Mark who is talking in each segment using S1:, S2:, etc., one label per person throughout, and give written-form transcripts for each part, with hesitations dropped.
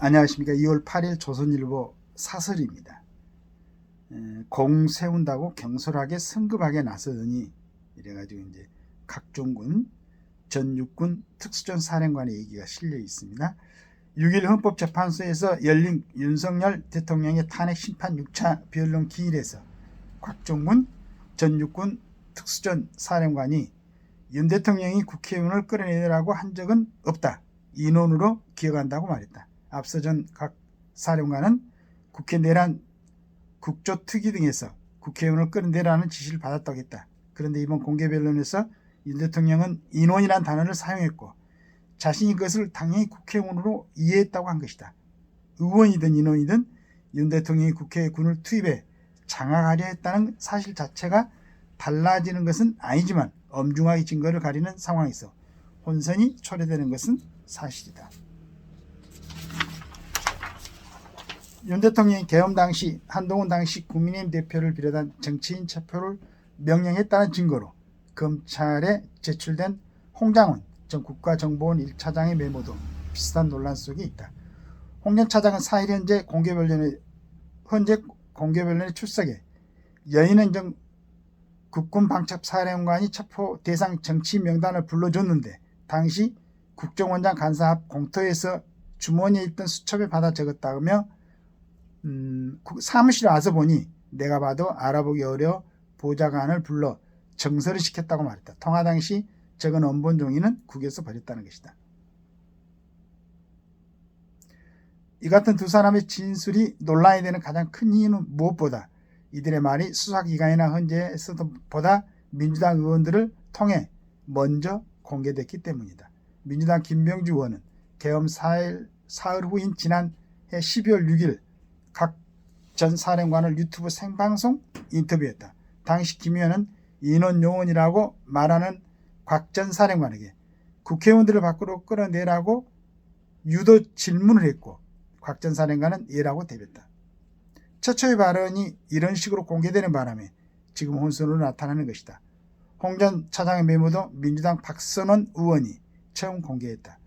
S1: 안녕하십니까. 2월 8일 조선일보 사설입니다. 공 세운다고 경솔하게 성급하게 나서더니 이래가지고 이제 각종군 전 육군 특수전 사령관의 얘기가 실려 있습니다. 6일 헌법재판소에서 열린 윤석열 대통령의 탄핵 심판 6차 변론 기일에서 곽종문 전 육군 특수전 사령관이 윤 대통령이 국회의원을 끌어내라고 한 적은 없다. 인원으로 기억한다고 말했다. 앞서 전 각 사령관은 국회 내란 국조특위 등에서 국회의원을 끌어내라는 지시를 받았다고 했다. 그런데 이번 공개 변론에서 윤 대통령은 인원이란 단어를 사용했고 자신이 그것을 당연히 국회의원으로 이해했다고 한 것이다. 의원이든 인원이든 윤 대통령이 국회에 군을 투입해 장악하려 했다는 사실 자체가 달라지는 것은 아니지만 엄중하게 증거를 가리는 상황에서 혼선이 초래되는 것은 사실이다. 윤 대통령이 계엄 당시 한동훈 당시 국민의힘 대표를 비롯한 정치인 체포를 명령했다는 증거로 검찰에 제출된 홍장훈 전 국가정보원 1차장의 메모도 비슷한 논란 속에 있다. 홍 전 차장은 4일 현재 공개변론에 출석해 여인은 전 국군방첩사령관이 체포 대상 정치인 명단을 불러줬는데 당시 국정원장 간사 앞 공터에서 주머니에 있던 수첩에 받아 적었다며 사무실에 와서 보니 내가 봐도 알아보기 어려워 보좌관을 불러 정서를 시켰다고 말했다. 통화 당시 적은 원본 종이는 국에서 버렸다는 것이다. 이 같은 두 사람의 진술이 논란이 되는 가장 큰 이유는 무엇보다 이들의 말이 수사기관이나 헌재에서보다 민주당 의원들을 통해 먼저 공개됐기 때문이다. 민주당 김병주 의원은 계엄 사흘 후인 지난해 12월 6일 각 전 사령관을 유튜브 생방송 인터뷰했다. 당시 김 의원은 인원 요원이라고 말하는 곽 전 사령관에게 국회의원들을 밖으로 끌어내라고 유도 질문을 했고 곽 전 사령관은 예라고 대변했다. 최초의 발언이 이런 식으로 공개되는 바람에 지금 혼선으로 나타나는 것이다. 홍 전 차장의 메모도 민주당 박선원 의원이 처음 공개했다.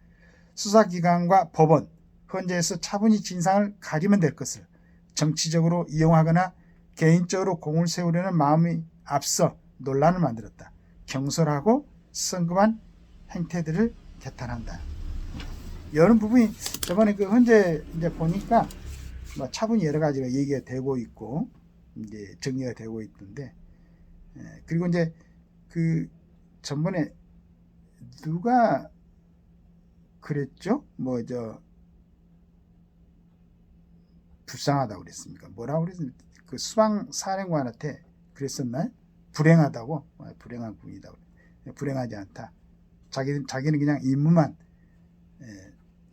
S1: 수사기관과 법원, 헌재에서 차분히 진상을 가리면 될 것을 정치적으로 이용하거나 개인적으로 공을 세우려는 마음이 앞서 논란을 만들었다. 경솔하고 성급한 행태들을 개탄한다. 이런 부분이 저번에 그 헌재 이제 보니까 뭐 차분히 여러 가지가 얘기가 되고 있고 이제 정리가 되고 있던데, 그리고 이제 그 전번에 누가 그랬죠? 뭐 불쌍하다고 그랬습니까? 뭐라고 그랬습니까? 그 수방 사령관한테 그랬었나요? 불행하다고? 불행한 군이다. 불행하지 않다. 자기는 그냥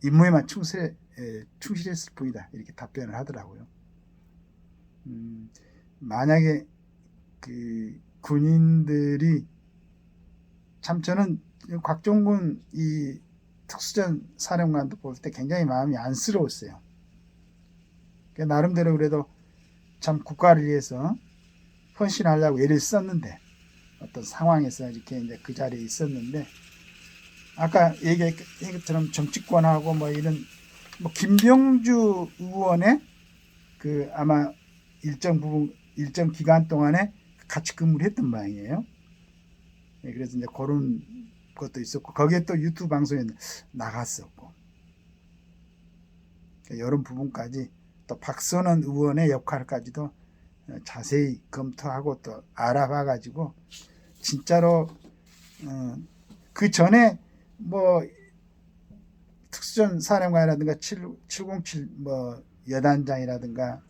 S1: 임무에만 충실했을 뿐이다. 이렇게 답변을 하더라고요. 만약에 그 군인들이 참 저는 곽종군 이 특수전 사령관도 볼 때 굉장히 마음이 안쓰러웠어요. 나름대로 그래도 참 국가를 위해서 헌신하려고 애를 썼는데 어떤 상황에서 이렇게 이제 그 자리에 있었는데 아까 얘기한 것처럼 정치권하고 뭐 이런 뭐 김병주 의원의 그 아마 일정 기간 동안에 같이 근무를 했던 모양이에요. 그래서 이제 그런 것도 있었고 거기에 또 유튜브 방송에 나갔었고 이런 부분까지 또 박선원 의원의 역할까지도 자세히 검토하고 또 알아봐 가지고 진짜로 그 전에 뭐 특수전 사령관이라든가 707 뭐 여단장이라든가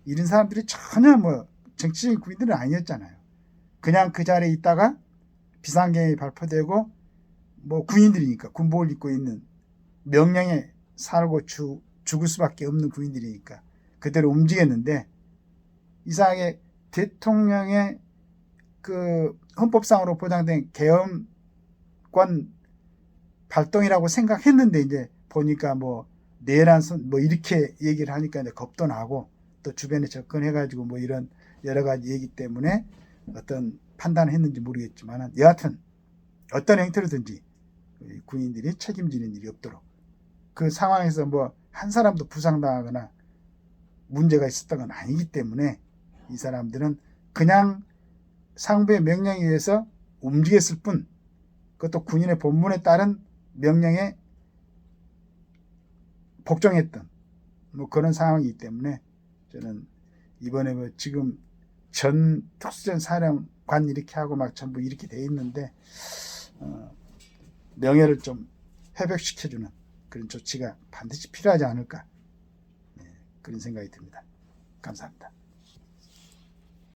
S1: 이런 사람들이 전혀 뭐 정치적인 군인들은 아니었잖아요. 그냥 그 자리에 있다가 비상계획이 발표되고 뭐 군인들이니까 군복을 입고 있는 명령에 살고 죽을 수밖에 없는 군인들이니까 그대로 움직였는데 이상하게 대통령의 그 헌법상으로 보장된 계엄권 발동이라고 생각했는데 이제 보니까 뭐 내란선 뭐 이렇게 얘기를 하니까 이제 겁도 나고 또 주변에 접근해가지고 뭐 이런 여러 가지 얘기 때문에 어떤 판단을 했는지 모르겠지만 여하튼 어떤 행태로든지 군인들이 책임지는 일이 없도록 그 상황에서 뭐 한 사람도 부상당하거나 문제가 있었던 건 아니기 때문에 이 사람들은 그냥 상부의 명령에 의해서 움직였을 뿐, 그것도 군인의 본분에 따른 명령에 복종했던 뭐 그런 상황이기 때문에 저는 이번에 뭐 지금 전 특수전 사령관 이렇게 하고 막 전부 이렇게 돼 있는데 명예를 좀 회복시켜주는 그런 조치가 반드시 필요하지 않을까, 그런 생각이 듭니다. 감사합니다.